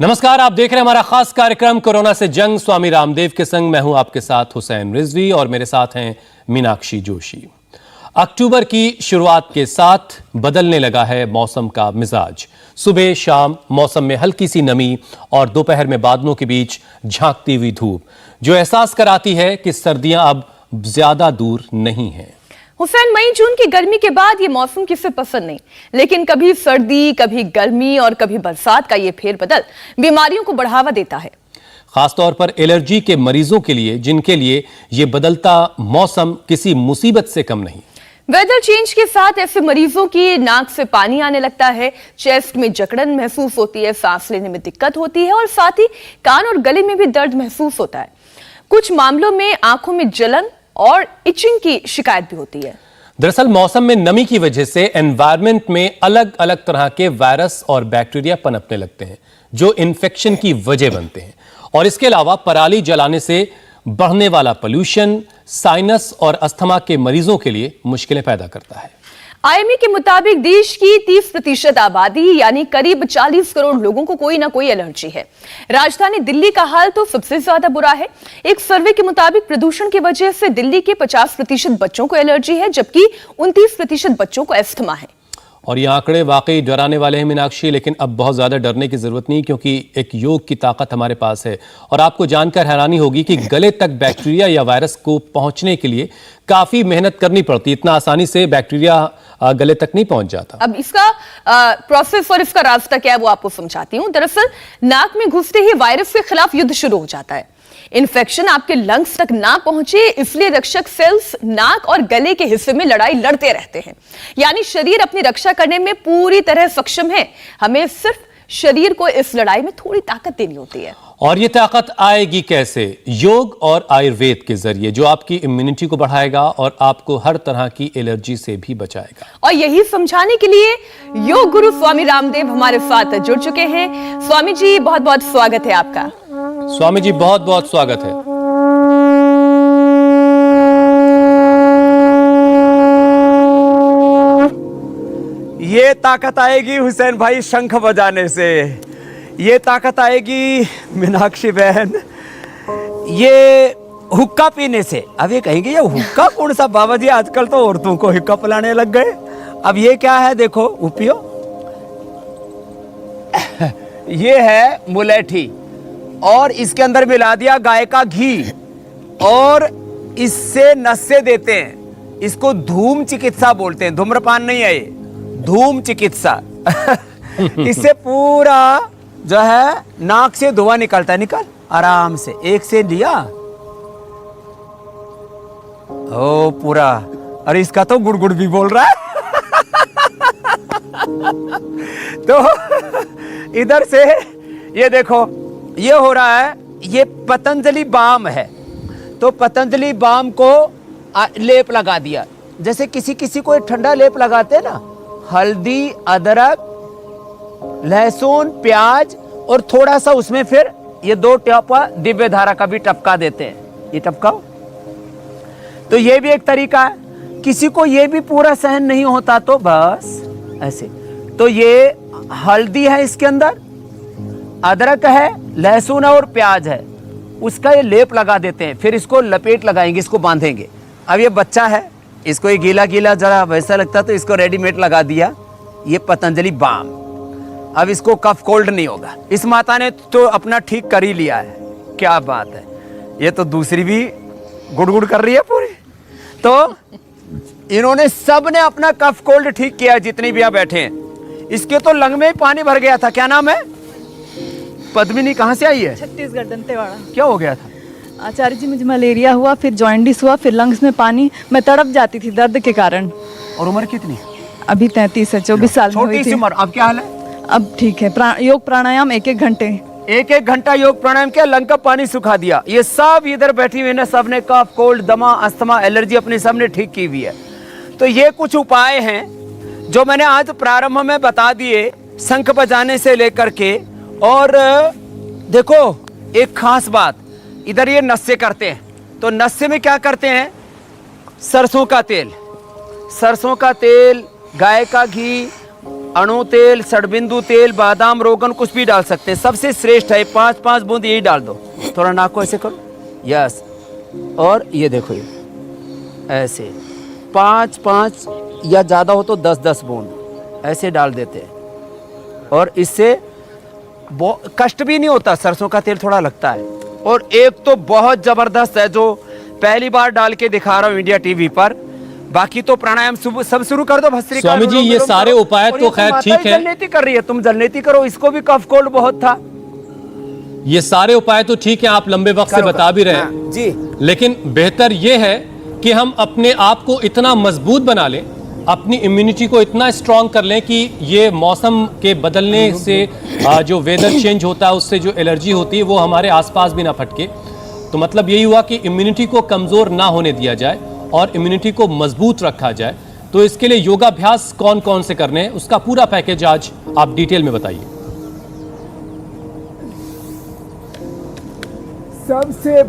नमस्कार, आप देख रहे हैं हमारा खास कार्यक्रम कोरोना से जंग। स्वामी रामदेव के संग मैं हूं आपके साथ हुसैन रिजवी और मेरे साथ हैं मीनाक्षी जोशी। अक्टूबर की शुरुआत के साथ बदलने लगा है मौसम का मिजाज। सुबह शाम मौसम में हल्की सी नमी और दोपहर में बादलों के बीच झांकती हुई धूप जो एहसास कराती है कि सर्दियां अब ज्यादा दूर नहीं हैं। हुसैन, मई जून की गर्मी के बाद ये मौसम किसे पसंद नहीं, लेकिन कभी सर्दी, कभी गर्मी और कभी बरसात का ये फेरबदल बीमारियों को बढ़ावा देता है। खासतौर पर एलर्जी के मरीजों के लिए, जिनके लिए ये बदलता मौसम किसी मुसीबत से कम नहीं। वेदर चेंज के साथ ऐसे मरीजों की नाक से पानी आने लगता है, चेस्ट में जकड़न महसूस होती है, सांस लेने में दिक्कत होती है और साथ ही कान और गले में भी दर्द महसूस होता है। कुछ मामलों में आंखों में जलन और इचिंग की शिकायत भी होती है। दरअसल मौसम में नमी की वजह से एनवायरनमेंट में अलग अलग तरह के वायरस और बैक्टीरिया पनपने लगते हैं जो इन्फेक्शन की वजह बनते हैं। और इसके अलावा पराली जलाने से बढ़ने वाला पोल्यूशन साइनस और अस्थमा के मरीजों के लिए मुश्किलें पैदा करता है। आईएमए के मुताबिक देश की 30% आबादी यानी करीब 40 करोड़ लोगों को कोई ना कोई एलर्जी है। राजधानी दिल्ली का हाल तो सबसे ज्यादा बुरा है। एक सर्वे के मुताबिक प्रदूषण की वजह से दिल्ली के 50% बच्चों को एलर्जी है, जबकि 29% बच्चों को अस्थमा है। और ये आंकड़े वाकई डराने वाले हैं मीनाक्षी, लेकिन अब बहुत ज्यादा डरने की जरूरत नहीं, क्योंकि एक योग की ताकत हमारे पास है। और आपको जानकर हैरानी होगी कि गले तक बैक्टीरिया या वायरस को पहुंचने के लिए काफी मेहनत करनी पड़ती है। इतना आसानी से बैक्टीरिया गले तक नहीं पहुंच जाता। अब इसका प्रोसेस और इसका रास्ता क्या है वो आपको समझाती हूं। दरअसल नाक में घुसते ही वायरस के खिलाफ युद्ध शुरू हो जाता है। इन्फेक्शन आपके लंग्स तक ना पहुंचे, इसलिए रक्षक सेल्स नाक और गले के हिस्से में लड़ाई लड़ते रहते हैं। यानी शरीर अपनी रक्षा करने में पूरी तरह सक्षम है। हमें सिर्फ शरीर को इस लड़ाई में थोड़ी ताकत देनी होती है। और ये ताकत आएगी कैसे? योग और आयुर्वेद के जरिए, जो आपकी इम्यूनिटी को बढ़ाएगा और आपको हर तरह की एलर्जी से भी बचाएगा। और यही समझाने के लिए योग गुरु स्वामी रामदेव हमारे साथ जुड़ चुके हैं। स्वामी जी, बहुत बहुत स्वागत है आपका। स्वामी जी, बहुत बहुत स्वागत है। ये ताकत आएगी हुसैन भाई शंख बजाने से, ये ताकत आएगी मीनाक्षी बहन ये हुक्का पीने से। अब ये कहेंगे ये हुक्का कौन सा बाबा जी, आजकल तो औरतों को हुक्का पिलाने लग गए। अब ये क्या है, देखो उपियो ये है मुलेठी और इसके अंदर मिला दिया गाय का घी और इससे नशे देते हैं। इसको धूम चिकित्सा बोलते हैं, धूम्रपान नहीं है ये, धूम चिकित्सा। इससे पूरा जो है नाक से धुआं निकलता है, निकल आराम से। एक से लिया ओ पूरा, अरे इसका तो गुड़गुड़ भी बोल रहा है। तो इधर से ये देखो ये हो रहा है, ये पतंजलि बाम है। तो पतंजलि बाम को लेप लगा दिया। जैसे किसी किसी को ठंडा लेप लगाते हैं ना, हल्दी, अदरक, लहसुन, प्याज और थोड़ा सा उसमें फिर ये 2 टपका दिव्य धारा का भी टपका देते हैं। ये टपकाओ, तो ये भी एक तरीका है। किसी को ये भी पूरा सहन नहीं होता तो बस ऐसे। तो ये हल्दी है, इसके अंदर अदरक है, लहसुन और प्याज है, उसका ये लेप लगा देते हैं। फिर इसको लपेट लगाएंगे, इसको बांधेंगे। अब ये बच्चा है, इसको ये गीला गीला जरा वैसा लगता तो इसको रेडीमेड लगा दिया, ये पतंजलि बाम। अब इसको कफ कोल्ड नहीं होगा। इस माता ने तो अपना ठीक कर ही लिया है, क्या बात है। ये तो दूसरी भी गुड़गुड़ कर रही है पूरी। तो इन्होंने सब ने अपना कफ कोल्ड ठीक किया, जितने भी यहाँ बैठे हैं। इसके तो लंग में ही पानी भर गया था। क्या नाम है? पद्मिनी कहाँ से आई है? छत्तीसगढ़, दंतेवाड़ा। क्या हो गया था? आचार्य जी, मुझे मलेरिया हुआ, फिर जॉइंडिस हुआ, फिर लंग्स में पानी, मैं तड़प जाती थी दर्द के कारण। और उम्र कितनी? अभी 33 है, 24 साल में हुई छोटी सी थी। उम्र। अब क्या हाल है? अब ठीक है। योग प्राणायाम 1-1 घंटे, 1-1 घंटा योग प्राणायाम किया, लंग का पानी सुखा दिया। ये सब इधर बैठी हुई है, सबने कफ कोल्ड, दमा, अस्थमा, एलर्जी अपनी सबने ठीक की हुई है। तो ये कुछ उपाय हैं जो मैंने आज प्रारंभ में बता दिए, शंख बजाने से लेकर के। और देखो एक खास बात, इधर ये नशे करते हैं, तो नशे में क्या करते हैं? सरसों का तेल, गाय का घी अणु तेल, सड़बिंदु तेल, बादाम, रोगन, कुछ भी डाल सकते हैं। सबसे श्रेष्ठ है 5-5 बूंद यही डाल दो। थोड़ा नाक को ऐसे करो, यस। और ये देखो, ये ऐसे 5-5 या ज़्यादा हो तो 10-10 बूंद ऐसे डाल देते हैं। और इससे कष्ट भी नहीं होता, सरसों का तेल थोड़ा लगता है। और एक तो बहुत ज़बरदस्त है जो पहली बार डाल के दिखा रहा हूँ इंडिया टीवी पर। बाकी तो प्राणायाम सब शुरू कर दो भस्त्रिका। स्वामी जी, ये सारे उपाय तो खैर ठीक है। जलनेती कर रही है, तुम जलनेती करो, इसको भी कफ कोल्ड बहुत था। ये सारे उपाय तो ठीक है, आप लंबे वक्त से बता भी रहे हैं जी, लेकिन बेहतर ये है कि हम अपने आप को इतना मजबूत बना लें, अपनी इम्यूनिटी को इतना स्ट्रांग कर लें कि ये मौसम के बदलने से जो वेदर चेंज होता है उससे जो एलर्जी होती है वो हमारे आसपास भी ना फटके। तो मतलब यही हुआ कि इम्यूनिटी को कमज़ोर ना होने दिया जाए और इम्यूनिटी को मजबूत रखा जाए। तो इसके लिए योगाभ्यास कौन कौन से करने हैं, उसका पूरा पैकेज आज आप डिटेल में बताइए। सबसे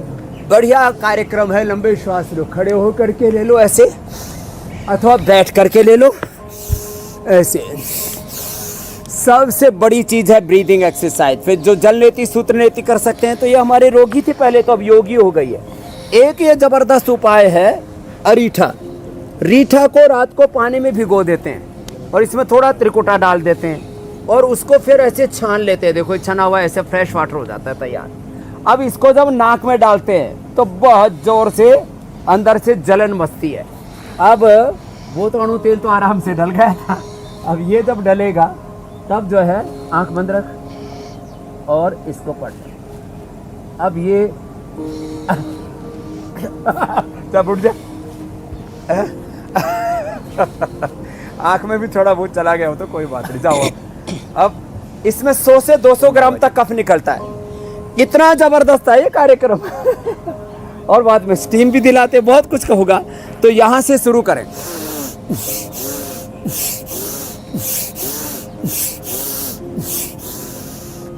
बढ़िया कार्यक्रम है लंबे श्वास लो, खड़े होकर के ले लो ऐसे, अथवा बैठ करके ले लो ऐसे। सबसे बड़ी चीज है ब्रीदिंग एक्सरसाइज। फिर जो जलनेती सूत्रनेती कर सकते हैं, तो ये हमारे रोगी थे पहले, तो अब योगी हो गई है। एक ये जबरदस्त उपाय है अरीठा। रीठा को रात को पानी में भिगो देते हैं और इसमें थोड़ा त्रिकुटा डाल देते हैं और उसको फिर ऐसे छान लेते हैं। देखो छना हुआ ऐसे फ्रेश वाटर हो जाता है तैयार। अब इसको जब नाक में डालते हैं तो बहुत जोर से अंदर से जलन मचती है। अब वो तो अणु तेल तो आराम से डल गया था, अब ये जब डलेगा तब जो है आंख बंद रख और इसको पढ़। अब ये जब उठ जा आंख में भी थोड़ा बहुत चला गया हो तो कोई बात नहीं, जाओ। अब इसमें 100 से 200 ग्राम तक कफ निकलता है। इतना जबरदस्त है ये कार्यक्रम और बाद में स्टीम भी दिलाते, बहुत कुछ होगा। तो यहां से शुरू करें।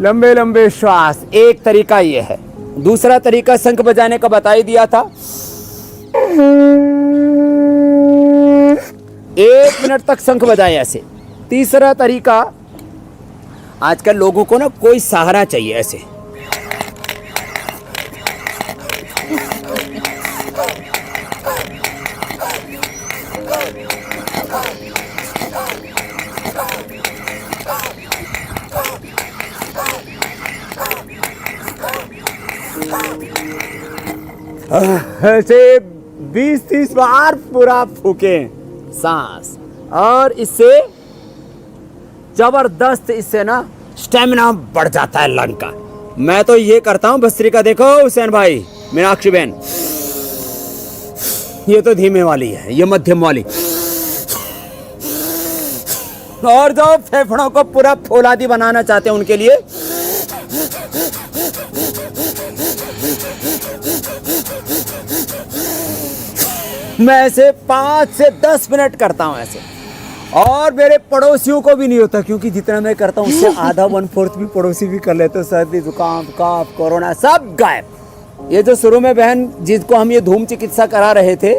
लंबे लंबे श्वास, एक तरीका ये है। दूसरा तरीका शंख बजाने का बता ही दिया था। 1 मिनट तक शंख बजाएं ऐसे। तीसरा तरीका, आजकल लोगों को ना कोई सहारा चाहिए ऐसे। ऐसे 20-30 बार पूरा फूके सांस, और इससे जबरदस्त, इससे ना स्टेमिना बढ़ जाता है लंग का। मैं तो ये करता हूँ भस्त्रिका। देखो हुसैन भाई, मीनाक्षी बहन, ये तो धीमे वाली है, ये मध्यम वाली। और जो फेफड़ों को पूरा फौलादी बनाना चाहते हैं उनके लिए मैं ऐसे 5 से 10 मिनट करता हूं ऐसे। और मेरे पड़ोसियों को भी नहीं होता, क्योंकि जितना मैं करता हूं उससे आधा 1/4 भी पड़ोसी भी कर लेते। सर्दी जुकाम कफ कोरोना सब गायब। ये जो शुरू में बहन जिसको हम ये धूम चिकित्सा करा रहे थे,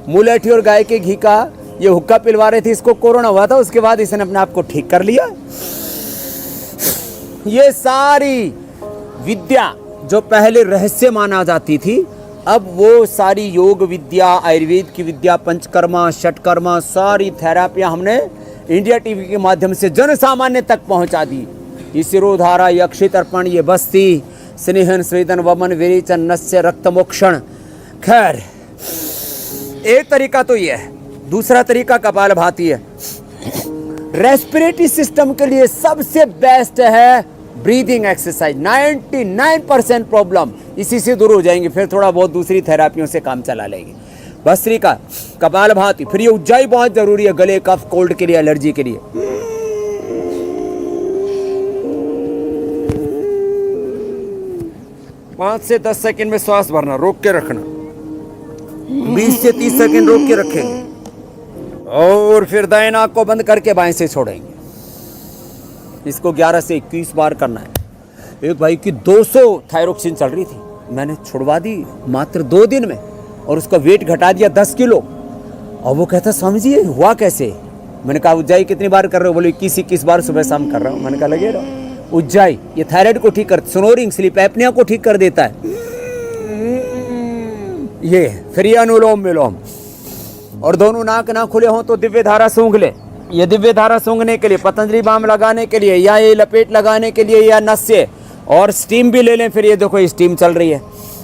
मुलेठी और गाय के घी का ये हुक्का पिलवा रहे थे, इसको कोरोना हुआ था, उसके बाद इसने अपने आप को ठीक कर लिया। ये सारी विद्या जो पहले रहस्य माना जाती थी, अब वो सारी योग विद्या, आयुर्वेद की विद्या, पंचकर्मा, षटकर्मा, सारी थेरापियाँ हमने इंडिया टीवी के माध्यम से जन सामान्य तक पहुंचा दी। ये सिरोधारा, ये अक्षय तर्पण, ये बस्ती, स्नेहन, स्वेदन, वमन, विरेचन, नस्य, रक्त मोक्षण। खैर, एक तरीका तो ये है। दूसरा तरीका कपालभाति है। रेस्पिरेटरी सिस्टम के लिए सबसे बेस्ट है ब्रीदिंग एक्सरसाइज। 99% प्रॉब्लम इसी से दूर हो जाएंगे। फिर थोड़ा बहुत दूसरी थेरापियों से काम चला लेंगे। भस्त्रिका, कपालभाति, फिर ये उज्जाई बहुत जरूरी है गले, कफ, कोल्ड के लिए, एलर्जी के लिए। पाँच से 10 सेकंड में श्वास भरना, रोक के रखना। 20 से 30 सेकंड रोक के रखेंगे और फिर दाएं नाक को बंद करके बाएं से छोड़ेंगे। इसको 11 से 21 बार करना है। एक भाई की 200 थायरोक्सिन चल रही थी, मैंने छुड़वा दी मात्र 2 दिन में और उसका वेट घटा दिया 10 किलो। और वो कहता स्वामी जी ये हुआ कैसे? मैंने कहा उज्जाई कितनी बार कर रहे हो? बोले 21 बार सुबह शाम कर रहा हूँ। मैंने कहा लगे रहो। उज्जाई ये थायराइड को ठीक कर, स्नोरिंग स्लीप एपनिया को ठीक कर देता है ये। फिर ये अनुलोम विलोम, और दोनों नाक ना खुले हों तो दिव्य धारा सूंघ ले। ये दिव्य धारा सूंघने के लिए, पतंजलि बाम लगाने के लिए, या ये लपेट लगाने के लिए, या नस से, और स्टीम भी ले लें। फिर ये देखो स्टीम चल रही है,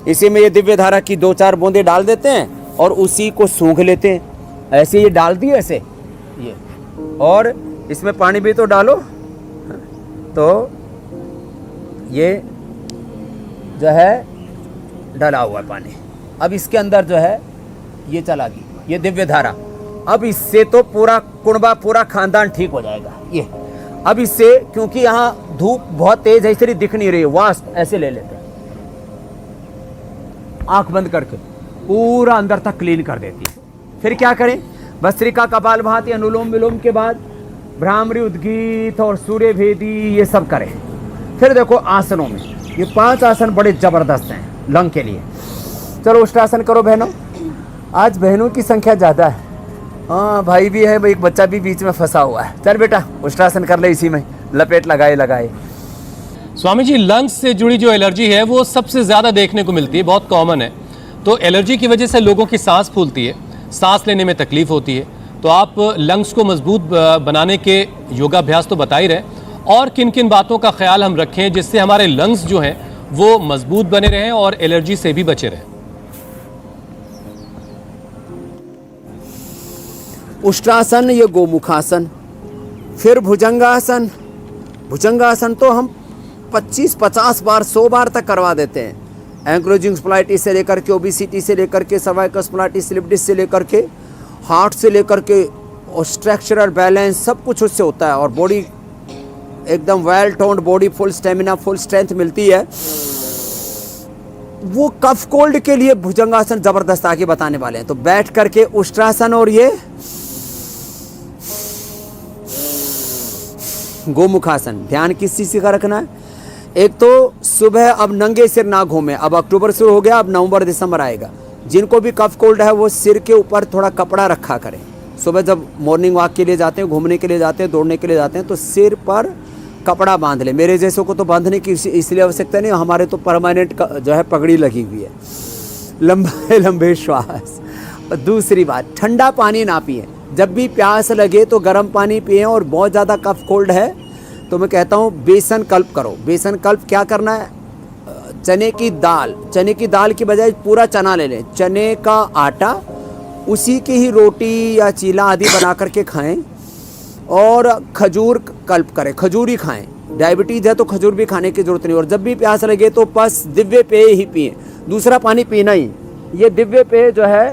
इसी में ये दिव्य धारा की 2-4 बूंदे डाल देते हैं और उसी को सूंघ लेते हैं। ऐसे ये डाल दिए ऐसे ये, और इसमें पानी भी तो डालो। तो ये जो है डाला हुआ है पानी, अब इसके अंदर जो है ये चला गई ये दिव्य धारा। अब इससे तो पूरा कुणबा, पूरा खानदान ठीक हो जाएगा ये। अब इससे, क्योंकि यहाँ धूप बहुत तेज है इसलिए दिख नहीं रही है, वास्प ऐसे ले लेते हैं, आंख बंद करके पूरा अंदर तक क्लीन कर देती है। फिर क्या करें? भस्त्रिका, कपालभाति, अनुलोम विलोम के बाद भ्रामरी, उद्गीत और सूर्य भेदी ये सब करें। फिर देखो आसनों में ये 5 आसन बड़े जबरदस्त हैं लंग के लिए। चलो उष्टासन करो बहनों, आज बहनों की संख्या ज़्यादा है। हाँ भाई भी है, एक बच्चा भी बीच में फंसा हुआ है। चल बेटा उष्टासन कर ले, इसी में लपेट लगाए। स्वामी जी, लंग्स से जुड़ी जो एलर्जी है वो सबसे ज़्यादा देखने को मिलती है, बहुत कॉमन है। तो एलर्जी की वजह से लोगों की सांस फूलती है, सांस लेने में तकलीफ होती है। तो आप लंग्स को मजबूत बनाने के योगाभ्यास तो बता ही रहे, और किन किन बातों का ख्याल हम रखें जिससे हमारे लंग्स जो हैं वो मजबूत बने रहें और एलर्जी से भी बचे रहें? उष्ट्रासन, ये गोमुखासन, फिर भुजंगासन। भुजंगासन तो हम 25-50 बार 100 बार तक करवा देते हैं। एंक्लोजिंग स्प्लाइटिस से लेकर के, ओबिसिटी से लेकर के, सर्वाइकल स्प्लाइटिस, स्लिप डिस्क से लेकर के, हार्ट से लेकर के, और स्ट्रक्चरल बैलेंस सब कुछ उससे होता है। और बॉडी एकदम well toned body, full stamina, full strength मिलती है। वो कफ कोल्ड के लिए भुजंगासन जबरदस्त आगे बताने वाले हैं। तो बैठ करके उष्ट्रासन और ये गोमुखासन, ध्यान किस चीज का रखना है? एक तो सुबह अब नंगे सिर ना घूमे। अब अक्टूबर शुरू हो गया, अब नवंबर दिसंबर आएगा। जिनको भी कफ कोल्ड है वो सिर के ऊपर थोड़ा कपड़ा रखा करें। सुबह जब मॉर्निंग वॉक के लिए जाते हैं, घूमने के लिए जाते हैं, दौड़ने के लिए जाते हैं, तो सिर पर कपड़ा बांध ले। मेरे जैसों को तो बांधने की इसलिए आवश्यकता नहीं, हमारे तो परमानेंट जो है पगड़ी लगी हुई है। लंबे लंबे श्वास। और दूसरी बात, ठंडा पानी ना पिए। जब भी प्यास लगे तो गर्म पानी पिए। और बहुत ज़्यादा कफ कोल्ड है तो मैं कहता हूँ बेसन कल्प करो। बेसन कल्प क्या करना है? चने की दाल की बजाय पूरा चना ले लें, चने का आटा, उसी की ही रोटी या चीला आदि बना करके खाएं। और खजूर कल्प करें, खजूर ही खाएं। डायबिटीज़ है तो खजूर भी खाने की जरूरत नहीं। और जब भी प्यास लगे तो बस दिव्य पेय ही पिए, दूसरा पानी पीना ही। ये दिव्य पेय जो है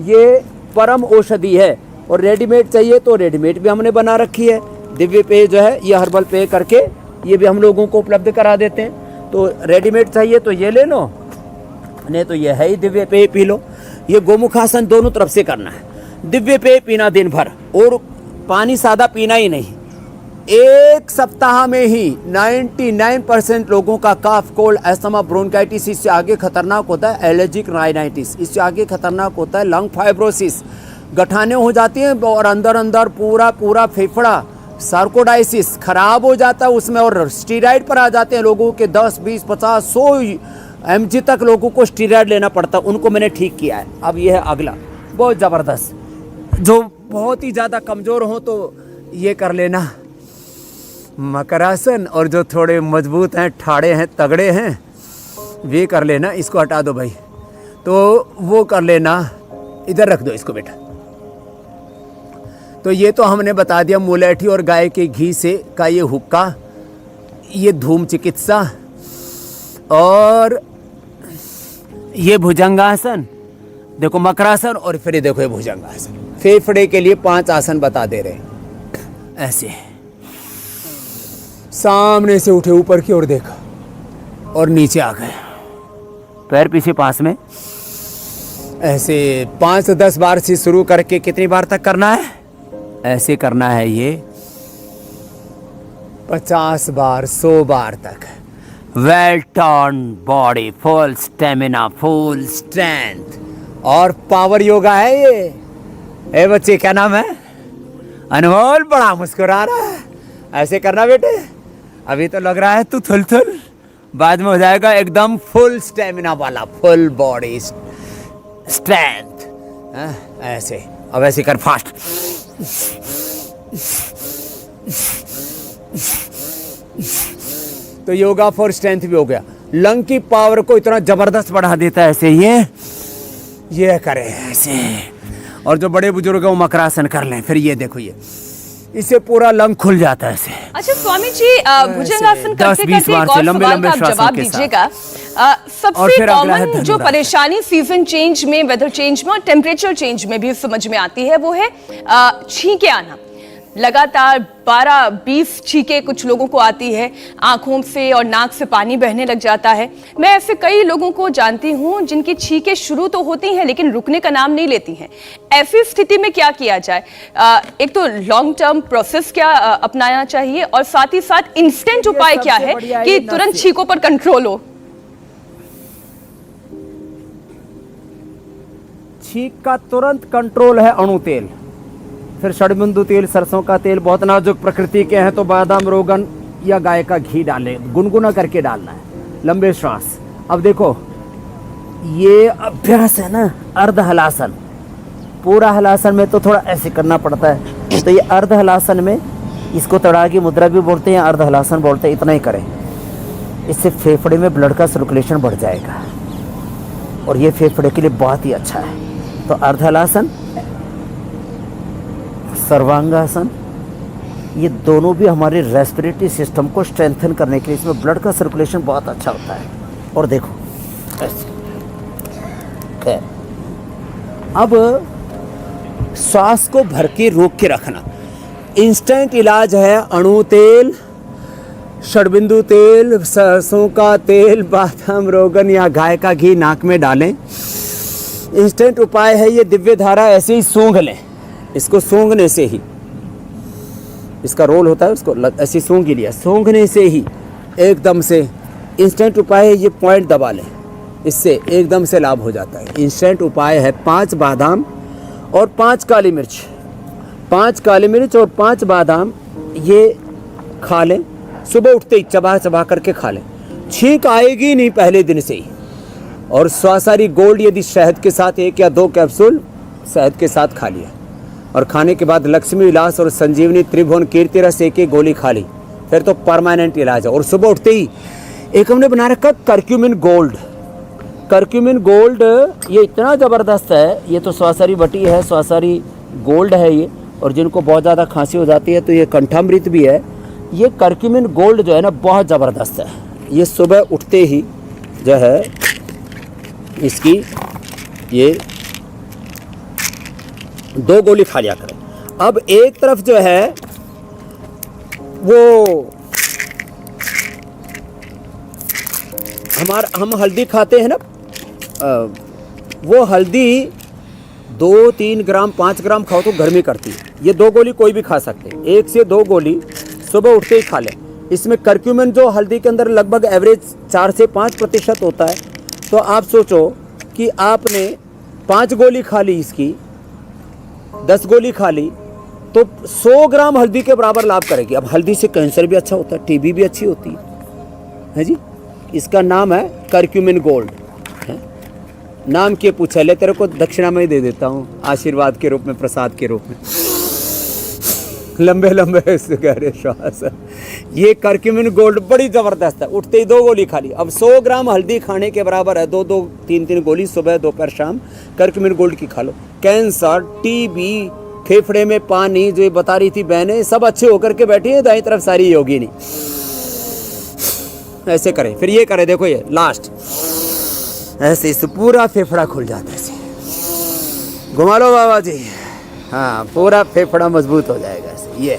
ये परम औषधि है। और रेडीमेड चाहिए तो रेडीमेड भी हमने बना रखी है। दिव्य पेय जो है ये हर्बल पेय करके ये भी हम लोगों को उपलब्ध करा देते हैं। तो रेडीमेड चाहिए तो ये ले लो, नहीं तो ये है ही दिव्य पेय पी लो। ये गोमुखासन दोनों तरफ से करना है। दिव्य पेय पीना दिन भर, और पानी सादा पीना ही नहीं। एक सप्ताह में ही 99% लोगों का कफ, कोल्ड, अस्थमा, ब्रोंकाइटिस, इससे आगे खतरनाक होता है एलर्जिक राइनाइटिस, इससे आगे खतरनाक होता है लंग फाइब्रोसिस, गठाने हो जाती हैं और अंदर पूरा फेफड़ा, सार्कोडाइसिस खराब हो जाता है उसमें। और स्टीराइड पर आ जाते हैं लोगों के 10, 20, 50, 100 mg तक लोगों को स्टीराइड लेना पड़ता है। उनको मैंने ठीक किया है। अब यह है अगला, बहुत ज़बरदस्त। जो बहुत ही ज़्यादा कमज़ोर हो तो ये कर लेना मकरासन, और जो थोड़े मजबूत हैं, ठाड़े हैं, तगड़े हैं, वे कर लेना। इसको हटा दो भाई, तो वो कर लेना। इधर रख दो इसको बेटा। तो ये तो हमने बता दिया, मुलेठी और गाय के घी से का ये हुक्का, ये धूम चिकित्सा, और ये भुजंगासन, देखो मकरासन, और फिर ये देखो ये भुजंगासन। फेफड़े के लिए 5 आसन बता दे रहे हैं। ऐसे सामने से उठे, ऊपर की ओर देखा और नीचे आ गए, पैर पीछे पास में। ऐसे 5 से 10 बार से शुरू करके कितनी बार तक करना है? ऐसे करना है ये 50 बार, 100 बार तक। Well turn body, full stamina, full strength और पावर योगा है ये। ए बच्चे क्या नाम है? अनमोल बड़ा मुस्कुरा रहा है, ऐसे करना बेटे। अभी तो लग रहा है तू थुल, बाद में हो जाएगा एकदम फुल स्टेमिना वाला, फुल बॉडी स्ट्रेंथ। ऐसे अब ऐसे कर फास्ट। तो योगा फॉर स्ट्रेंथ भी हो गया। लंग की पावर को इतना जबरदस्त बढ़ा देता है ऐसे, ये करें ऐसे। और जो बड़े बुजुर्ग हैं वो मकरासन कर लें। फिर ये देखो, ये इससे पूरा लंग खुल जाता है ऐसे। अच्छा स्वामी जी, भुजंगासन करते करते एक और सवाल का आप जवाब दीजिएगा। सबसे कॉमन जो परेशानी सीजन चेंज में, वेदर चेंज में और टेम्परेचर चेंज में भी समझ में आती है, वो है छींके आना। लगातार 12-20 छींके कुछ लोगों को आती है, आंखों से और नाक से पानी बहने लग जाता है। मैं ऐसे कई लोगों को जानती हूं जिनकी छींके शुरू तो होती हैं लेकिन रुकने का नाम नहीं लेती हैं। ऐसी स्थिति में क्या किया जाए? एक तो लॉन्ग टर्म प्रोसेस क्या अपनाना चाहिए और साथ ही साथ इंस्टेंट उपाय क्या है कि तुरंत छींकों पर कंट्रोल हो? छींक का तुरंत कंट्रोल है अणु तेल, फिर षडबिंदु तेल, सरसों का तेल। बहुत नाजुक प्रकृति के हैं तो बादाम, रोगन या गाय का घी डालें, गुनगुना करके डालना है। लंबे श्वास। अब देखो ये अभ्यास है ना, अर्ध हलासन। पूरा हलासन में तो थोड़ा ऐसे करना पड़ता है, तो ये अर्ध हलासन में, इसको तड़ागी मुद्रा भी बोलते हैं, अर्ध हलासन बोलते हैं। इतना ही करें, इससे फेफड़े में ब्लड का सर्कुलेशन बढ़ जाएगा और ये फेफड़े के लिए बहुत ही अच्छा है। तो अर्ध हलासन, सर्वांगासन, ये दोनों भी हमारे रेस्पिरेटरी सिस्टम को स्ट्रेंथन करने के लिए, इसमें ब्लड का सर्कुलेशन बहुत अच्छा होता है। और देखो ऐसे। अब श्वास को भर के रोक के रखना। इंस्टेंट इलाज है अणु तेल, षडबिंदु तेल, सरसों का तेल, बादाम, रोगन या गाय का घी नाक में डालें। इंस्टेंट उपाय है ये दिव्य धारा। ऐसे ही सूंघ लें, इसको सूंघने से ही, इसका रोल होता है, उसको ऐसे सूंघ ही लिया, सूंघने से ही एकदम से इंस्टेंट उपाय है ये। पॉइंट दबा लें, इससे एकदम से लाभ हो जाता है। इंस्टेंट उपाय है 5 बादाम और 5 काली मिर्च, 5 काली मिर्च और 5 बादाम, ये खा लें। सुबह उठते ही चबा चबा करके खा लें, छींक आएगी नहीं पहले दिन से ही। और स्वासारी गोल्ड यदि शहद के साथ 1 या 2 कैप्सूल शहद के साथ खा लिया, और खाने के बाद लक्ष्मी विलास और संजीवनी त्रिभुवन कीर्ति रस 1 गोली खा ली, फिर तो परमानेंट इलाज है। और सुबह उठते ही एक हमने बना रखा कर्क्यूमिन गोल्ड। कर्क्यूमिन गोल्ड ये इतना ज़बरदस्त है, ये तो स्वासारी बटी है, स्वासारी गोल्ड है ये। और जिनको बहुत ज़्यादा खांसी हो जाती है तो ये कंठामृत भी है। ये कर्क्यूमिन गोल्ड जो है ना बहुत ज़बरदस्त है। ये सुबह उठते ही जो है इसकी ये 2 गोली खा लिया करें। अब एक तरफ जो है वो हम हल्दी खाते हैं ना, वो हल्दी 2-3 ग्राम 5 ग्राम खाओ तो गर्मी करती है। ये 2 गोली कोई भी खा सकते हैं, 1 से 2 गोली सुबह उठते ही खा लें। इसमें कर्क्यूमिन जो हल्दी के अंदर लगभग एवरेज 4 से 5% होता है। तो आप सोचो कि आपने 5 गोली खा ली, इसकी 10 गोली खा ली, तो 100 ग्राम हल्दी के बराबर लाभ करेगी। अब हल्दी से कैंसर भी अच्छा होता है, टीबी भी अच्छी होती है जी। इसका नाम है कर्क्यूमिन गोल्ड। नाम के पूछा ले, तेरे को दक्षिणा में ही दे देता हूँ, आशीर्वाद के रूप में, प्रसाद के रूप में। लंबे लंबे गहरे श्वास। ये कर्क्यूमिन गोल्ड बड़ी ज़बरदस्त है। उठते ही 2 गोली खा ली। अब 100 ग्राम हल्दी खाने के बराबर है 2-2, 3-3 गोली सुबह, दोपहर, शाम कर्क्यूमिन गोल्ड की खा लो। कैंसर, टीबी, फेफड़े में पानी, जो ये बता रही थी बहनें, सब अच्छे होकर के बैठी है दाईं तरफ सारी योगिनी। ऐसे करें, फिर ये करें, देखो ये लास्ट, ऐसे इससे पूरा फेफड़ा खुल जाता है। ऐसे घुमा लो बाबा जी, हाँ पूरा फेफड़ा मजबूत हो जाएगा ऐसे। ये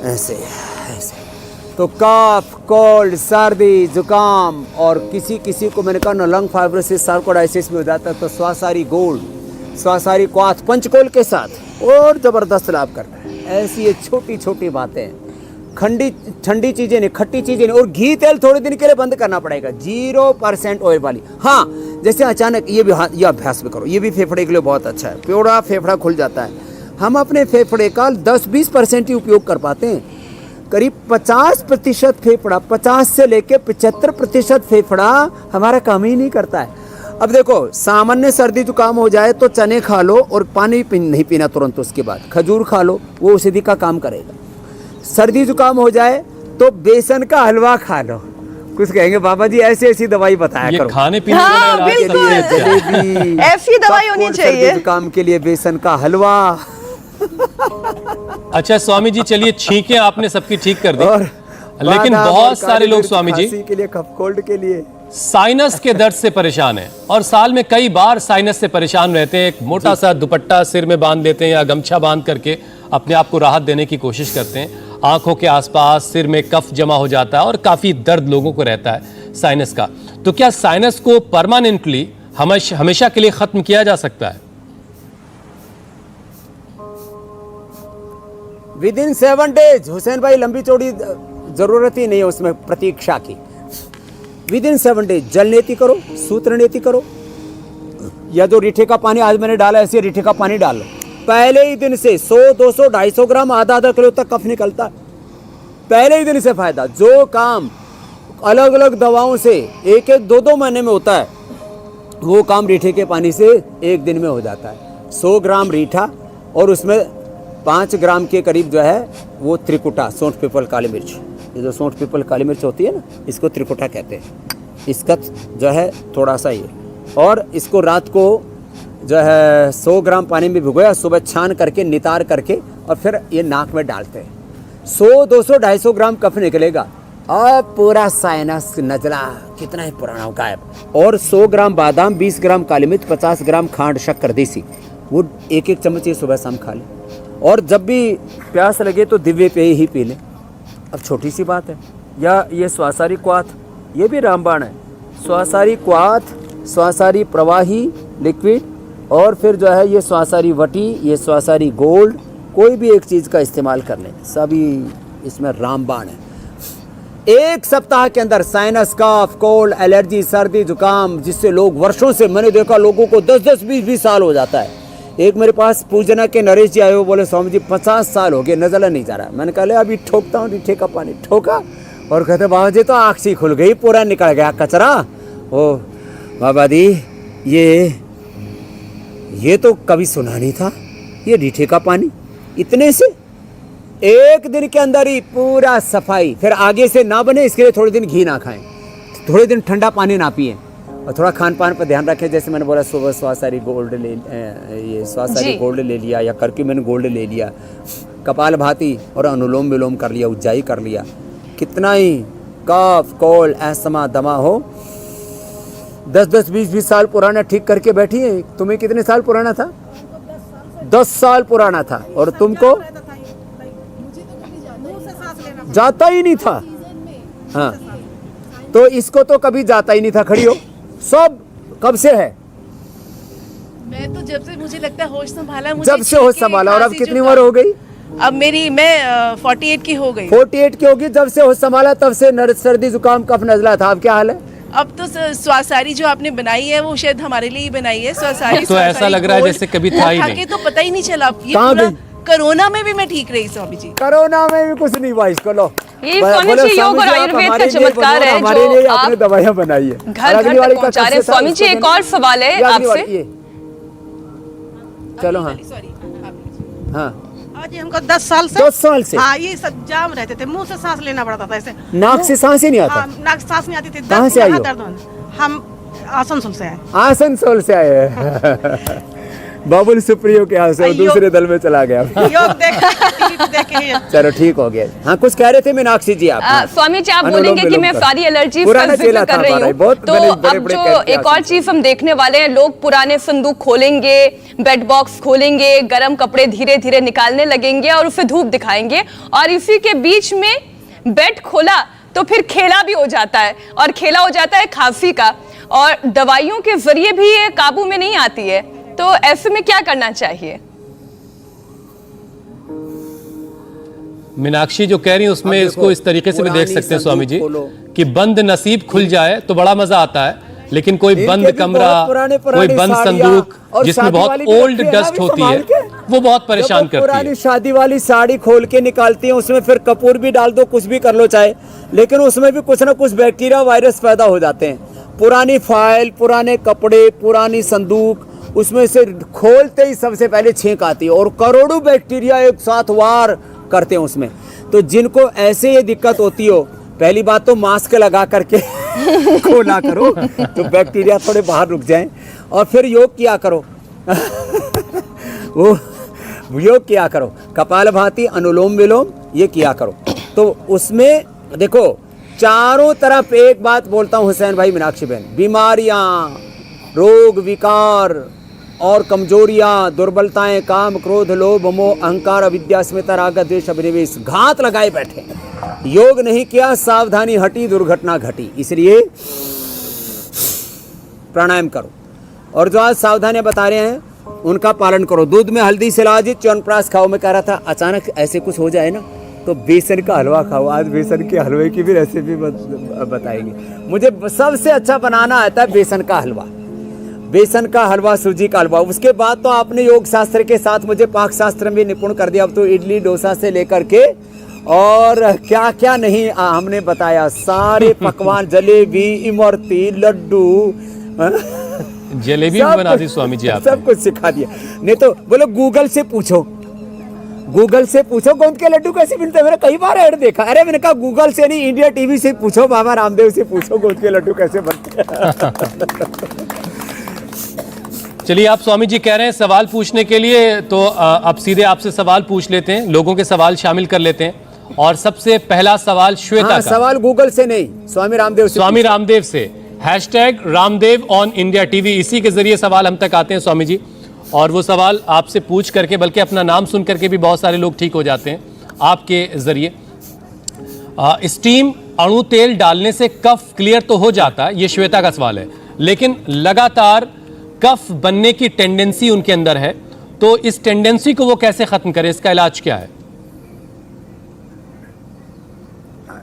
ऐसे ऐसे। तो कफ, कोल्ड, सर्दी, जुकाम और किसी को मैंने कहा ना लंग फाइब्रोसिस, सार्कोडाइसिस में हो जाता है, तो स्वासारी गोल्ड, स्वासारी क्वाथ पंचकोल के साथ और ज़बरदस्त लाभ करता है। ऐसी ये छोटी छोटी बातें, ठंडी चीज़ें नहीं, खट्टी चीज़ें नहीं, और घी तेल थोड़े दिन के लिए बंद करना पड़ेगा, 0% ऑयल वाली। हाँ, जैसे अचानक ये अभ्यास भी करो, ये भी फेफड़े के लिए बहुत अच्छा है, पूरा फेफड़ा खुल जाता है। हम अपने फेफड़े का 10-20% ही उपयोग कर पाते हैं। करीब 50% फेफड़ा, 50 से लेके 75% फेफड़ा हमारा काम ही नहीं करता है। अब देखो, सामान्य सर्दी जुकाम हो जाए तो चने खा लो और पानी नहीं पीना तुरंत, उसके बाद खजूर खा लो, वो औषधि का काम करेगा। सर्दी जुकाम हो जाए तो बेसन का हलवा खा लो। कुछ कहेंगे बाबा जी ऐसी ऐसी दवाई बताया ये करो। खाने पीने हाँ, वाला इलाज बिल्कुल। सबसे अच्छा है। जलेबी, ऐसी दवाई होनी कफ, चाहिए। सर्दी जुकाम के लिए बेसन का हलवा। अच्छा स्वामी जी, चलिए छींके आपने सबकी ठीक कर दी, और लेकिन बादाम बहुत और सारे काली लोग मिर्च स्वामी जी खांसी के लिए, कफ कोल्ड के लिए साइनस के दर्द से परेशान हैं और साल में कई बार साइनस से परेशान रहते हैं। एक मोटा सा दुपट्टा सिर में बांध लेते हैं या गमछा बांध करके अपने आप को राहत देने की कोशिश करते हैं। आंखों के आसपास सिर में कफ जमा हो जाता है और काफी दर्द लोगों को रहता है साइनस का। तो क्या साइनस को परमानेंटली हमेशा के लिए खत्म किया जा सकता है? Within 7 days। हुसैन भाई, लंबी चौड़ी जरूरत ही नहीं है उसमें प्रतीक्षा की। विदिन 7 days जल नेति करो, सूत्र नेति करो, या जो रीठे का पानी आज मैंने डाला ऐसे रीठे का पानी डाल लो। पहले ही दिन से 100, 200, 250 ग्राम, आधा किलो तक कफ निकलता है। पहले ही दिन से फायदा। जो काम अलग अलग दवाओं से 1-1, 2-2 महीने में होता है, वो काम रीठे के पानी से 1 दिन में हो जाता है। 100 ग्राम रीठा और उसमें 5 ग्राम के करीब जो है वो त्रिकुटा, सौंठ, पीपल, काली मिर्च। ये जो सौंठ, पीपल, काली मिर्च होती है ना, इसको त्रिकुटा कहते हैं। इसका जो है थोड़ा सा ये, और इसको रात को जो है 100 ग्राम पानी में भिगोया, सुबह छान करके नितार करके और फिर ये नाक में डालते हैं। 100, 200, 250 ग्राम कफ निकलेगा और पूरा साइनस, नजला कितना ही पुराना हो गायब। और 100 ग्राम बादाम, 20 ग्राम काली मिर्च, 50 ग्राम खांड, शक्कर देसी, वो 1-1 चम्मच ये सुबह शाम खा ले। और जब भी प्यास लगे तो दिव्य पेय ही पी लें। अब छोटी सी बात है। या ये स्वासारी क्वाथ, ये भी रामबाण है। स्वासारी क्वाथ, स्वासारी प्रवाही लिक्विड, और फिर जो है ये स्वासारी वटी, ये स्वासारी गोल्ड, कोई भी एक चीज़ का इस्तेमाल कर लें, सभी इसमें रामबाण है। 1 सप्ताह के अंदर साइनस, कफ, कोल्ड, एलर्जी, सर्दी जुकाम, जिससे लोग वर्षों से, मैंने देखा लोगों को 10-10, 20-20 साल हो जाता है। एक मेरे पास पूजना के नरेश जी आए, वो बोले स्वामी जी 50 साल हो गए, नजला नहीं जा रहा। मैंने कहा ले अभी ठोकता हूँ रीठे का पानी। ठोका और कहते बाबा जी तो आँख सी खुल गई, पूरा निकल गया कचरा। ओ बाबा दी, ये तो कभी सुना नहीं था, ये रीठे का पानी इतने से 1 दिन के अंदर ही पूरा सफाई। फिर आगे से ना बने इसके लिए थोड़े दिन घी ना खाएं, थोड़े दिन ठंडा पानी ना पिएं, और थोड़ा खान पान पर ध्यान रखें। जैसे मैंने बोला सुबह स्वासारी गोल्ड ले, ये स्वासारी गोल्ड ले लिया, या करक्यूमिन गोल्ड ले लिया, कपाल भाती और अनुलोम विलोम कर लिया, उज्जाई कर लिया। कितना ही कफ, कोल्ड, एस्थमा, दमा हो, 10-10, 20-20 साल पुराना ठीक करके बैठी है। तुम्हें कितने साल पुराना था? 10 साल पुराना था, और तुमको जाता ही नहीं था। हाँ, तो इसको तो कभी जाता ही नहीं था। खड़ी हो, सब कब से है? मैं तो जब से मुझे लगता है होश संभाला, मुझे जब से होश संभाला। और अब कितनी उम्र हो गई? अब मैं 48 की हो गई। 48 की होगी। जब से होश संभाला तब से सर्दी जुकाम कफ नजला था। अब क्या हाल है? अब तो स्वासारी जो आपने बनाई है वो शायद हमारे लिए ही बनाई है। स्वासारी तो ऐसा लग रहा है जैसे कभी था ही नहीं। तो पता ही नहीं चला। ये कहाँ पूरा गई? कोरोना में भी मैं ठीक रही स्वामी जी। कोरोना में भी कुछ नहीं हुआ। इसको लो, ये स्वामी जी योग और आयुर्वेद का चमत्कार है हमारे लिए जो आपने आप दवाइयां बनाई है, घर घर तक पहुंचा रहे हैं। स्वामी जी एक और सवाल है आपसे। चलो हाँ हाँ, आज हमको 10 साल से 10 साल से हाँ ये सब जाम रहते थे, मुंह से सांस लेना पड़ता था ऐसे। नाक से सांस ही नहीं आता। हाँ, नाक से सांस नहीं आती थी। कहाँ से आई हो? दर्द होना। हम आसनसोल से आए। आसनसोल से आए हैं। बाबुल सुप्रियो के यहाँ से वो दूसरे दल में चला गया। योग देख के चलो ठीक हो गया। हाँ, कुछ कह रहे थे मीनाक्षी जी आप? स्वामी जी आप अनुलोम बोलेंगे कि विलोम मैं कर। सारी एलर्जी पुराना का चेला जिक्र था कर रही हमारा, हूँ, बहुत तो बड़े- अब बड़े जो कहते एक और चीज हम देखने वाले हैं, लोग पुराने संदूक खोलेंगे, बेड बॉक्स खोलेंगे, गर्म कपड़े धीरे धीरे निकालने लगेंगे और उसे धूप दिखाएंगे, और इसी के बीच में बेड खोला तो फिर खेला भी हो जाता है, और खेला हो जाता है खांसी का, और दवाइयों के जरिए भी ये काबू में नहीं आती है। तो ऐसे में क्या करना चाहिए? मीनाक्षी जो कह रही है उसमें इसको इस तरीके से भी देख सकते हैं स्वामी जी खोलो। कि बंद नसीब खुल जाए तो बड़ा मजा आता है, लेकिन कोई इनके बंद भी कमरा, बहुत पुराने कोई बंद साड़ियाँ संदूक और जिसमें शादी बहुत वाली भी ओल्ड रखी है ना डस्ट अभी होती संभाल है, के। वो बहुत परेशान जब वो करती पुरानी है। शादी वाली साड़ी खोल के निकालती हैं, उसमें फिर कपूर भी डाल दो, कुछ भी कर लो चाहे, लेकिन उसमें भी कुछ ना कुछ बैक्टीरिया वायरस पैदा हो जाते हैं। पुरानी फाइल, पुराने कपड़े, पुरानी संदूक, उसमें से खोलते ही सबसे पहले छींक आती है और करोड़ों बैक्टीरिया एक साथ वार करते हैं उसमें। तो जिनको ऐसे ये दिक्कत होती हो, पहली बात तो मास्क लगा करके खोला करो तो बैक्टीरिया थोड़े बाहर रुक जाएं, और फिर योग किया करो वो योग किया करो, कपालभाति, अनुलोम विलोम, ये किया करो। तो उसमें देखो चारों तरफ एक बात बोलता हूँ हुसैन भाई, मीनाक्षी बहन, बीमारियां, रोग विकार और कमजोरियां, दुर्बलताएं, काम, क्रोध, लोभ, मोह, अहंकार, अविद्या, अस्मिता, राग, द्वेष, अभिनिवेश घात लगाए बैठे। योग नहीं किया, सावधानी हटी, दुर्घटना घटी। इसलिए प्राणायाम करो, और जो आज सावधानियां बता रहे हैं उनका पालन करो। दूध में हल्दी शिलाजित च्यवनप्राश खाओ। मैं कह रहा था अचानक ऐसे कुछ हो जाए ना तो बेसन का हलवा खाओ। आज बेसन के हलवे की भी रेसिपी बताएंगे। मुझे सबसे अच्छा बनाना आता है बेसन का हलवा, बेसन का हलवा, सूजी का हलवा। उसके बाद तो आपने योग शास्त्र के साथ मुझे पाक शास्त्र में निपुण कर दिया। अब तो इडली डोसा से लेकर के और क्या क्या नहीं हमने बताया, सारे पकवान, जलेबी, इमरती, लड्डू, जलेबी भी बना दी स्वामी जी आपने। सब कुछ सिखा दिया। नहीं तो बोलो गूगल से पूछो, गूगल से पूछो गोंद के लड्डू कैसे बनते हैं। मैंने कई बार ऐड देखा। अरे मैंने कहा गूगल से नहीं, इंडिया टीवी से पूछो, बाबा रामदेव से पूछो गोंद के लड्डू कैसे बनते हैं। चलिए, आप स्वामी जी कह रहे हैं सवाल पूछने के लिए, तो अब सीधे आपसे सवाल पूछ लेते हैं, लोगों के सवाल शामिल कर लेते हैं। और सबसे पहला सवाल श्वेता का। सवाल गूगल से नहीं, स्वामी रामदेव से। स्वामी रामदेव से। Hashtag Ramdev on India TV, इसी के जरिए सवाल हम तक आते हैं स्वामी जी। और वो सवाल आपसे पूछ करके, बल्कि अपना नाम सुन करके भी बहुत सारे लोग ठीक हो जाते हैं आपके जरिए। स्टीम अणु तेल डालने से कफ क्लियर तो हो जाता है, ये श्वेता का सवाल है, लेकिन लगातार कफ बनने की टेंडेंसी उनके अंदर है, तो इस टेंडेंसी को वो कैसे खत्म करें, इसका इलाज क्या है?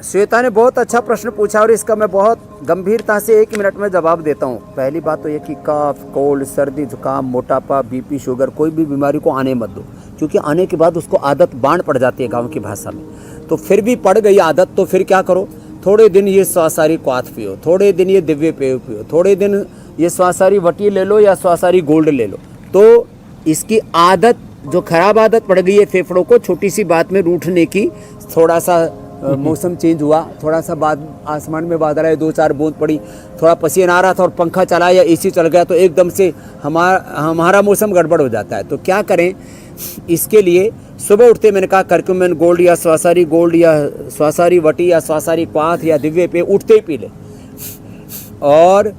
श्वेता ने बहुत अच्छा प्रश्न पूछा और इसका मैं बहुत गंभीरता से 1 मिनट में जवाब देता हूँ। पहली बात तो ये कि कफ, कोल्ड, सर्दी, जुकाम, मोटापा, बीपी, शुगर, कोई भी बीमारी को आने मत दो, क्योंकि आने के बाद उसको आदत बांध पड़ जाती है गांव की भाषा में। तो फिर भी पड़ गई आदत, तो फिर क्या करो, थोड़े दिन ये स्वासारी क्वाथ पियो, थोड़े दिन ये दिव्य पेय पियो, थोड़े दिन ये स्वासारी वटी ले लो या स्वासारी गोल्ड ले लो। तो इसकी आदत, जो खराब आदत पड़ गई है फेफड़ों को, छोटी सी बात में रूठने की, थोड़ा सा मौसम चेंज हुआ, थोड़ा सा बाद आसमान में बादल आए, 2-4 बूंद पड़ी, थोड़ा पसीना आ रहा था और पंखा चला या एसी चल गया, तो एकदम से हमारा मौसम गड़बड़ हो जाता है। तो क्या करें इसके लिए? सुबह उठते मैंने कहा करक्यूमिन गोल्ड या स्वासारी गोल्ड या स्वासारी वटी या स्वासारी क्वाथ या दिव्य पे उठते ही पी ले, और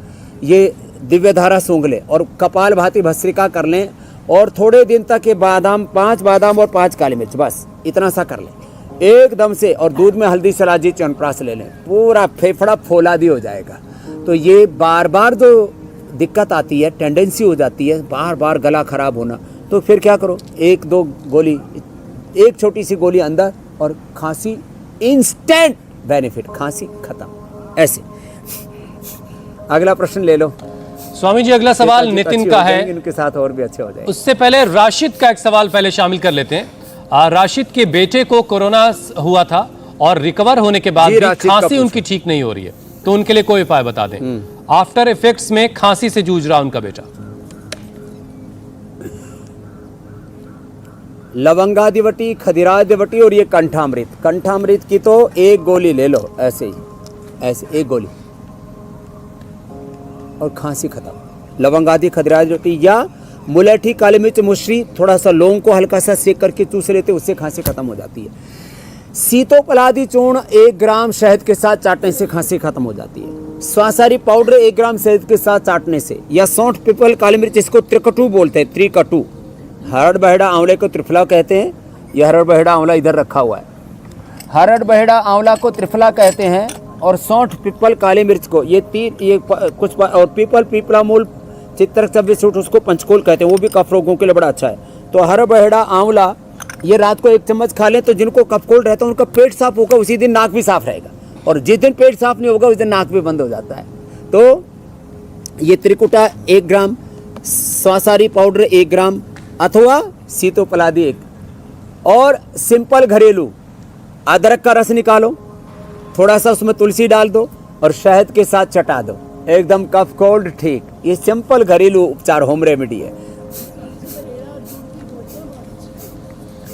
ये दिव्य धारा सूंघ ले, और कपाल भाती भस्त्रिका कर लें, और थोड़े दिन तक ये बादाम, 5 बादाम और 5 काली मिर्च, बस इतना सा कर लें एकदम से, और दूध में हल्दी शिलाजित च्यवनप्राश ले लें, पूरा फेफड़ा फौलादी हो जाएगा। तो ये बार बार जो दिक्कत आती है, टेंडेंसी हो जाती है बार बार गला खराब होना, तो फिर क्या करो, 1-2 गोली, एक छोटी सी गोली अंदर, और खांसी इंस्टेंट बेनिफिट, खांसी खत्म। ऐसे। अगला प्रश्न ले लो स्वामी जी। अगला सवाल नितिन का है, इनके साथ और भी अच्छे हो जाएंगे। उससे पहले राशिद का एक सवाल पहले शामिल कर लेते हैं। राशिद के बेटे को कोरोना हुआ था और रिकवर होने के बाद भी खांसी उनकी ठीक नहीं हो रही है, तो उनके लिए कोई उपाय बता दें। आफ्टर इफेक्ट्स में खांसी से जूझ रहा उनका बेटा। लवंगादिवटी, खदिरादिवटी और ये कंठामृत। कंठामृत की तो 1 गोली ले लो, ऐसे ही, ऐसे 1 गोली, और खांसी खत्म। लवंगादि, खदिरादिवटी या मुलेठी, काली मिर्च, मुश्री, थोड़ा सा लौंग को हल्का सा सेक करके चूस लेते, उससे खांसी खत्म हो जाती है। सीतोपलादी चूर्ण 1 ग्राम शहद के साथ चाटने से खांसी खत्म हो जाती है। स्वासारी पाउडर 1 ग्राम शहद के साथ चाटने से, या सौंठ, पीपल, काली मिर्च, इसको त्रिकटू बोलते हैं, त्रिकटू। हरड़ बहेड़ा आंवले को त्रिफला कहते हैं। यह हरड़ बहेड़ा आंवला इधर रखा हुआ है। हरड़ बहेड़ा आंवला को त्रिफला कहते हैं, और सौंठ, पीपल, काली मिर्च को ये कुछ, और पीपल, पीपला मूल, चित्रक सूट, उसको पंचकोल कहते हैं, वो भी कफ रोगों के लिए बड़ा अच्छा है। तो हरड़ बहेड़ा आंवला ये रात को 1 चम्मच खा लें, तो जिनको कफ कोल्ड रहता है उनका पेट साफ होगा, उसी दिन नाक भी साफ रहेगा, और जिस दिन पेट साफ नहीं होगा उस दिन नाक भी बंद हो जाता है। तो ये त्रिकुटा 1 ग्राम, स्वासारी पाउडर 1 ग्राम, अथवा सीतोपलादी एक, और सिंपल घरेलू अदरक का रस निकालो, थोड़ा सा उसमें तुलसी डाल दो और शहद के साथ चटा दो, एकदम कफ कोल्ड ठीक। ये सिंपल घरेलू उपचार, होम रेमेडी है।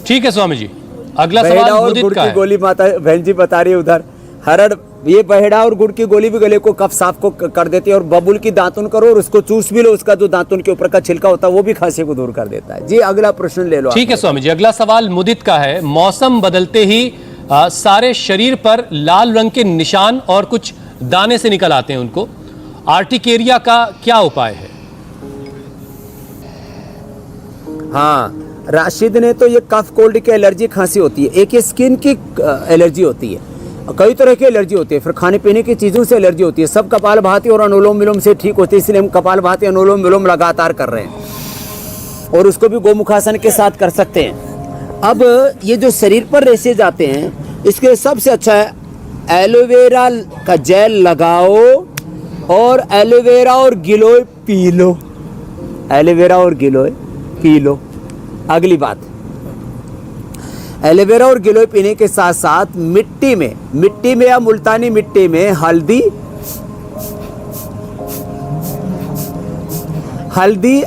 ठीक है स्वामी जी, अगला बहेड़ा सवाल और मुदित गुड़ का की है। गोली माता बहन जी बता रही है उधर। हरड़, ये बहेड़ा और गुड़ की गोली भी गले को कफ साफ को कर देती है, और बबूल की दातुन करो और उसको चूस भी लो, उसका जो दातुन के ऊपर का छिलका होता है वो भी खांसी को दूर कर देता है। जी अगला प्रश्न ले लो। ठीक है स्वामी जी, अगला सवाल मुदित का है। मौसम बदलते ही सारे शरीर पर लाल रंग के निशान और कुछ दाने से निकल आते हैं, उनको आर्टिकेरिया का क्या उपाय है? हाँ, राशिद ने तो ये कफ कोल्ड की एलर्जी खांसी होती है, एक ये स्किन की एलर्जी होती है, कई तरह की एलर्जी होती है, फिर खाने पीने की चीज़ों से एलर्जी होती है। सब कपालभाति और अनुलोम विलोम से ठीक होती है, इसलिए हम कपालभाति अनुलोम विलोम लगातार कर रहे हैं, और उसको भी गोमुखासन के साथ कर सकते हैं। अब ये जो शरीर पर रेशेज आते हैं, इसके लिए सबसे अच्छा है एलोवेरा का जेल लगाओ और एलोवेरा और गिलोय पी लो, एलोवेरा और गिलोय पी लो। अगली बात, एलोवेरा और गिलोय पीने के साथ साथ मिट्टी में या मुल्तानी मिट्टी में हल्दी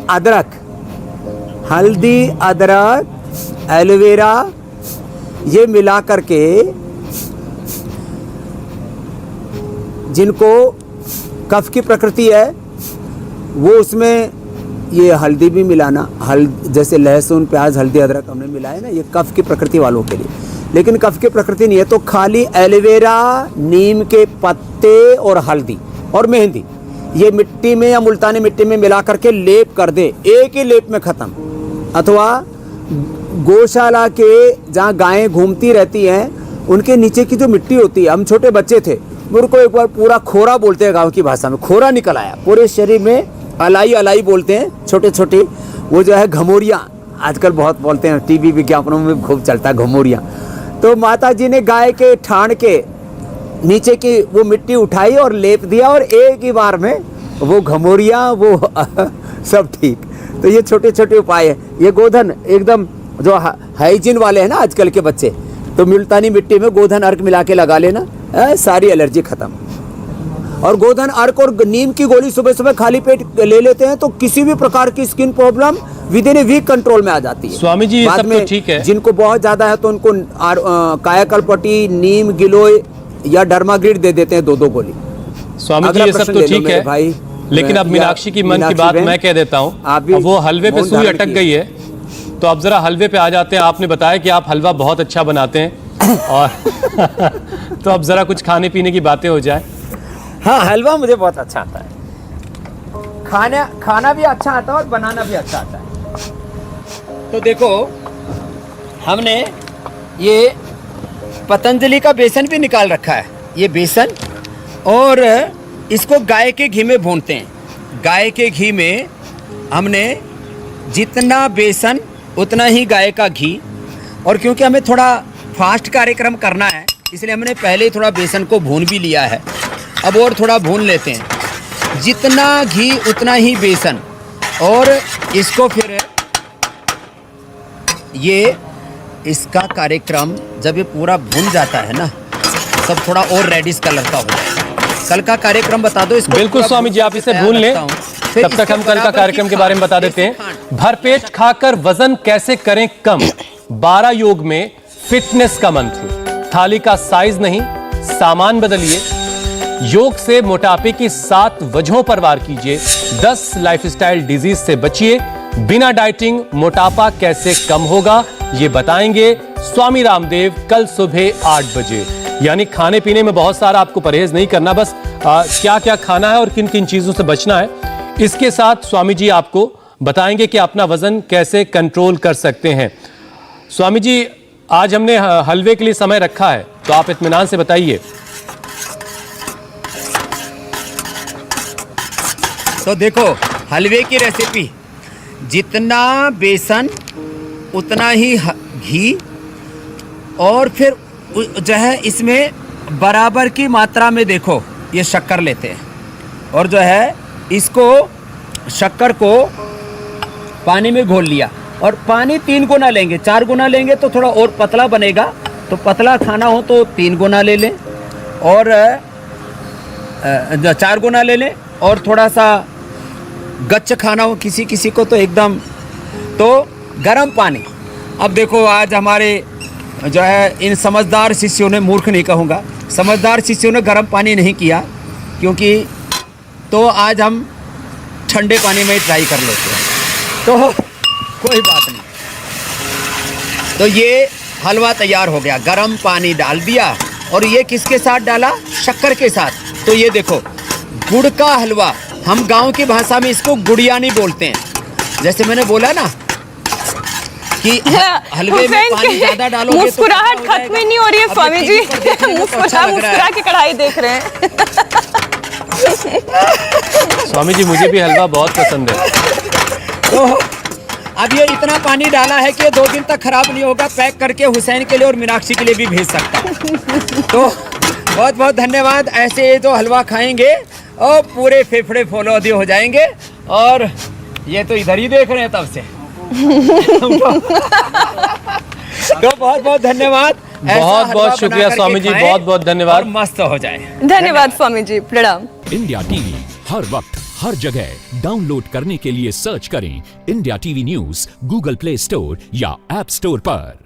अदरक एलोवेरा ये मिला करके, जिनको कफ की प्रकृति है वो उसमें ये हल्दी भी मिलाना, जैसे लहसुन प्याज हल्दी अदरक हमने मिलाया ना, ये कफ की प्रकृति वालों के लिए। लेकिन कफ की प्रकृति नहीं है तो खाली एलोवेरा, नीम के पत्ते और हल्दी और मेहंदी ये मिट्टी में या मुल्तानी मिट्टी में मिला करके लेप कर दे, एक ही लेप में खत्म। अथवा गौशाला के जहाँ गायें घूमती रहती हैं उनके नीचे की जो मिट्टी होती है, हम छोटे बच्चे थे, मेरे को एक बार पूरा खोरा बोलते हैं गाँव की भाषा में, खोरा निकल आया पूरे शरीर में, अलाई बोलते हैं, छोटे छोटे, वो जो है घमोरिया, आजकल बहुत बोलते हैं, टीवी विज्ञापनों में खूब चलता है घमोरिया। तो माता जी ने गाय के ठाण के नीचे की वो मिट्टी उठाई और लेप दिया, और एक ही बार में वो घमोरिया वो सब ठीक। तो ये छोटे छोटे उपाय है। ये गोधन एकदम जो हाइजीन वाले हैं ना आजकल के बच्चे, तो मुल्तानी मिट्टी में गोधन अर्क मिला के लगा लेना, सारी एलर्जी खत्म। और गोधन अर्क और नीम की गोली सुबह सुबह खाली पेट ले लेते हैं तो किसी भी प्रकार की skin problem within a week control में आ जाती है। स्वामी जी ये बाद सब में तो ठीक है, जिनको बहुत ज्यादा है तो उनको कायाकल्पट्टी, नीम, गिलोय या डर्माग्रिड दे देते हैं 2-2 गोली। स्वामी जी अगला ये सब प्रश्न तो ले लो ठीक मेरे है भाई। लेकिन अब मीनाक्षी की मन की मीनाक्षी बात बहन, मैं कह देता हूँ। आप भी अब वो हलवे पे मौन सुई धारण अटक किए। गई है, तो अब जरा हलवे पे आ जाते हैं। आपने बताया कि आप हलवा बहुत अच्छा बनाते हैं, और तो अब जरा कुछ खाने पीने की बातें हो जाए। हाँ, हलवा मुझे बहुत अच्छा आता है, खाना भी अच्छा आता है और बनाना भी अच्छा आता है। तो देखो, हमने ये पतंजलि का बेसन भी निकाल रखा है, ये बेसन, और इसको गाय के घी में भूनते हैं। गाय के घी में हमने जितना बेसन उतना ही गाय का घी, और क्योंकि हमें थोड़ा फास्ट कार्यक्रम करना है इसलिए हमने पहले ही थोड़ा बेसन को भून भी लिया है। अब और थोड़ा भून लेते हैं, जितना घी उतना ही बेसन, और इसको फिर ये इसका कार्यक्रम जब ये पूरा भून जाता है ना, सब थोड़ा और रेडिश कलर का हो जाए। कल का कार्यक्रम बता दो इसको। बिल्कुल स्वामी जी, आप इसे भून लें, तब तक हम कल का कार्यक्रम के बारे में बता देते हैं। भरपेट खाकर वजन कैसे करें कम, 12 योग में फिटनेस का मंत्र। थाली का साइज नहीं, सामान बदलिए। योग से मोटापे की 7 वजहों पर वार कीजिए। 10 लाइफस्टाइल डिजीज से बचिए। बिना डाइटिंग मोटापा कैसे कम होगा, ये बताएंगे स्वामी रामदेव कल सुबह 8 बजे। यानी खाने पीने में बहुत सारा आपको परहेज नहीं करना, बस क्या क्या खाना है और किन किन चीजों से बचना है, इसके साथ स्वामी जी आपको बताएंगे कि अपना वजन कैसे कंट्रोल कर सकते हैं। स्वामी जी, आज हमने हलवे के लिए समय रखा है, तो आप इत्मीनान से बताइए। तो देखो, हलवे की रेसिपी, जितना बेसन उतना ही घी, और फिर जो है इसमें बराबर की मात्रा में देखो ये शक्कर लेते हैं, और जो है इसको शक्कर को पानी में घोल लिया, और पानी 3 गुना लेंगे, 4 गुना लेंगे तो थोड़ा और पतला बनेगा, तो पतला खाना हो तो 3 गुना ले लें और 4 गुना ले लें, और थोड़ा सा गच्च खाना हो किसी किसी को तो एकदम, तो गर्म पानी। अब देखो आज हमारे जो है इन समझदार शिष्यों ने, मूर्ख नहीं कहूँगा, समझदार शिष्यों ने गर्म पानी नहीं किया, क्योंकि तो आज हम ठंडे पानी में ही ट्राई कर लेते हैं, तो कोई बात नहीं। तो ये हलवा तैयार हो गया, गर्म पानी डाल दिया, और ये किसके साथ डाला? शक्कर के साथ। तो ये देखो गुड़ का हलवा, हम गांव की भाषा में इसको गुड़ियानी बोलते हैं। जैसे मैंने बोला ना कि हलवे में पानी ज्यादा डालोगे तो मुस्कुराहट खत्म ही नहीं हो रही है स्वामी जी। मुस्कुरा के कढ़ाई देख रहे हैं। स्वामी जी मुझे भी हलवा बहुत पसंद है। तो अब ये इतना पानी डाला है कि 2 दिन तक खराब नहीं होगा, पैक करके हुसैन के लिए और मीनाक्षी के लिए भी भेज सकता हूँ। तो बहुत बहुत धन्यवाद। ऐसे ये तो हलवा खाएंगे और पूरे फेफड़े फौलादी हो जाएंगे, और ये तो इधर ही देख रहे हैं तब से। तो बहुत बहुत धन्यवाद, बहुत बहुत शुक्रिया स्वामी जी, बहुत बहुत धन्यवाद, मस्त हो जाए। धन्यवाद स्वामी जी, प्रणाम। इंडिया टीवी हर वक्त हर जगह डाउनलोड करने के लिए सर्च करें India TV news Google play store या ऐप स्टोर पर।